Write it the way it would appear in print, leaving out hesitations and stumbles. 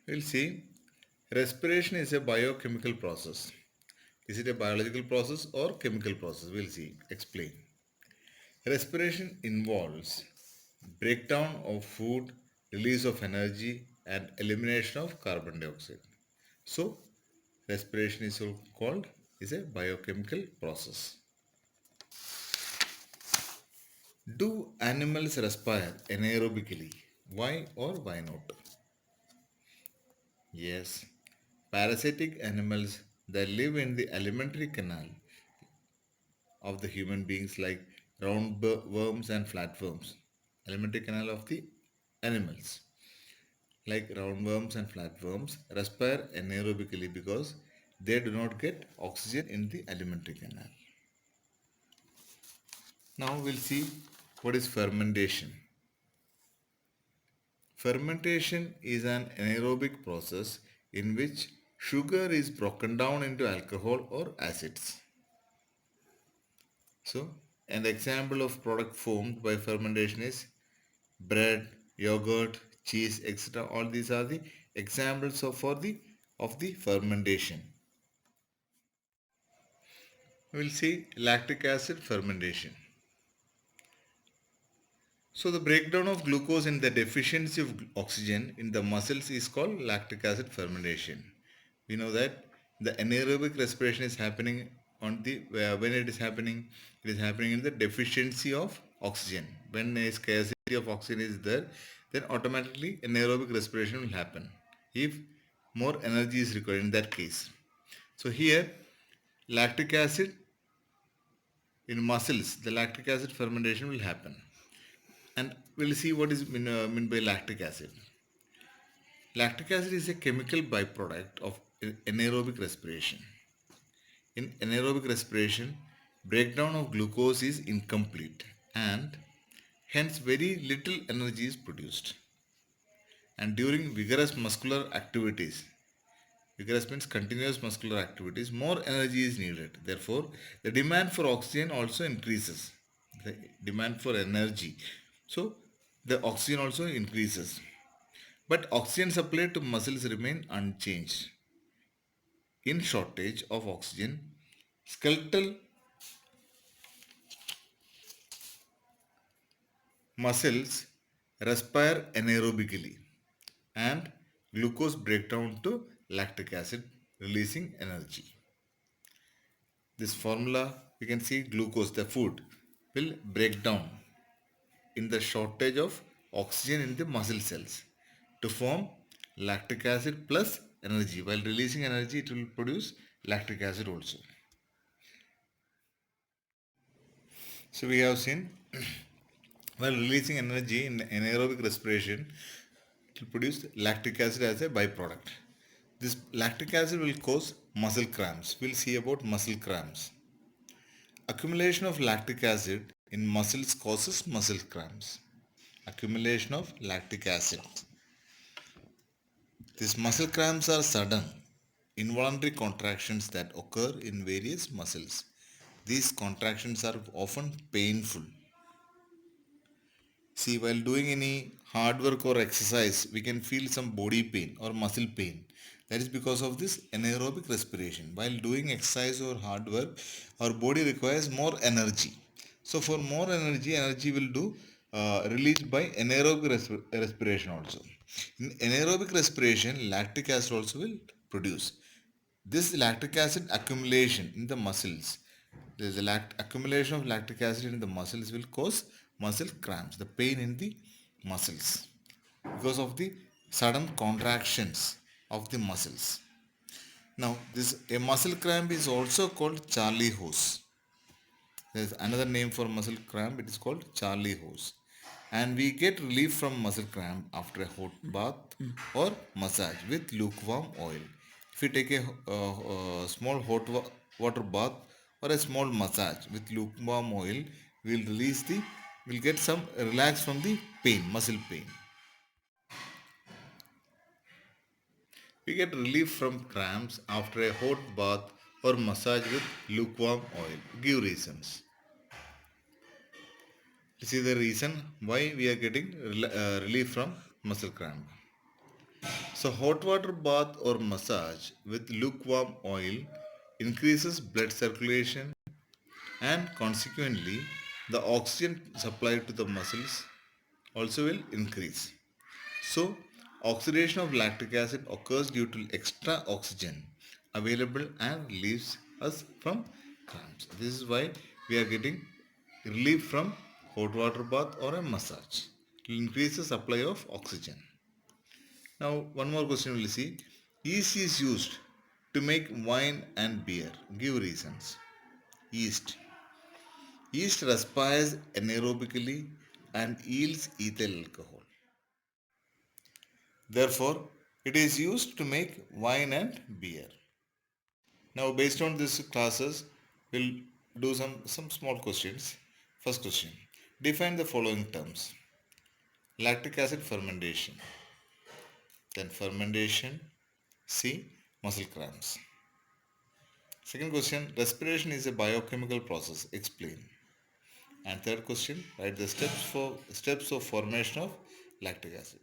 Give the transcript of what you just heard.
We'll see. Respiration is a biochemical process. Is it a biological process or chemical process? We'll see. Explain. Respiration involves breakdown of food, release of energy, and elimination of carbon dioxide. So, respiration is so called is a biochemical process. Do animals respire anaerobically? Why or why not? Yes, parasitic animals that live in the alimentary canal of the human beings like roundworms and flatworms. Alimentary canal of the animals like roundworms and flatworms respire anaerobically because they do not get oxygen in the alimentary canal. Now we'll see what is fermentation. Fermentation is an anaerobic process in which sugar is broken down into alcohol or acids. So, an example of product formed by fermentation is bread, yogurt, cheese, etc. All these are the examples of the fermentation. We'll see lactic acid fermentation. So the breakdown of glucose and the deficiency of oxygen in the muscles is called lactic acid fermentation. We know that the anaerobic respiration is happening on the when it is happening in the deficiency of oxygen. When a scarcity of oxygen is there, then automatically anaerobic respiration will happen. If more energy is required in that case. So here lactic acid in muscles, the lactic acid fermentation will happen. And we'll see what is meant by lactic acid. Lactic acid is a chemical byproduct of anaerobic respiration. In anaerobic respiration, breakdown of glucose is incomplete and hence very little energy is produced. And during vigorous means continuous muscular activities, more energy is needed. Therefore, the demand for oxygen also increases. The demand for energy. So, the oxygen also increases. But oxygen supply to muscles remain unchanged. In shortage of oxygen, skeletal muscles respire anaerobically and glucose break down to lactic acid releasing energy. This formula we can see glucose, the food, will break down in the shortage of oxygen in the muscle cells to form lactic acid plus energy. While releasing energy, it will produce lactic acid also. So we have seen while releasing energy in anaerobic respiration, it will produce lactic acid as a byproduct. This lactic acid will cause muscle cramps. We'll see about muscle cramps. Accumulation of lactic acid in muscles causes muscle cramps. Accumulation of lactic acid. These muscle cramps are sudden, involuntary contractions that occur in various muscles. These contractions are often painful. See, while doing any hard work or exercise, we can feel some body pain or muscle pain. That is because of this anaerobic respiration. While doing exercise or hard work, our body requires more energy. So, for more energy, energy will do released by anaerobic respiration also. In anaerobic respiration, lactic acid also will produce. This lactic acid accumulation in the muscles, there is a accumulation of lactic acid in the muscles will cause muscle cramps, the pain in the muscles because of the sudden contractions of the muscles. Now, this a muscle cramp is also called Charlie horse. There is another name for muscle cramp. It is called Charlie horse, and we get relief from muscle cramp after a hot bath or massage with lukewarm oil. If you take a small water bath or a small massage with lukewarm oil, we'll get some relax from the pain, muscle pain. We get relief from cramps after a hot bath or massage with lukewarm oil. Give reasons. This is the reason why we are getting relief from muscle cramp. So, hot water bath or massage with lukewarm oil increases blood circulation and consequently the oxygen supplied to the muscles also will increase. So, oxidation of lactic acid occurs due to extra oxygen available and relieves us from cramps. This is why we are getting relief from hot water bath or a massage. It will increase the supply of oxygen. Now, one more question we'll see. Yeast is used to make wine and beer. Give reasons. Yeast. Yeast respires anaerobically and yields ethyl alcohol. Therefore, it is used to make wine and beer. Now, based on these classes, we'll do some small questions. First question. Define the following terms. Lactic acid fermentation. Then fermentation. C. Muscle cramps. Second question. Respiration is a biochemical process. Explain. And third question. Write the steps of formation of lactic acid.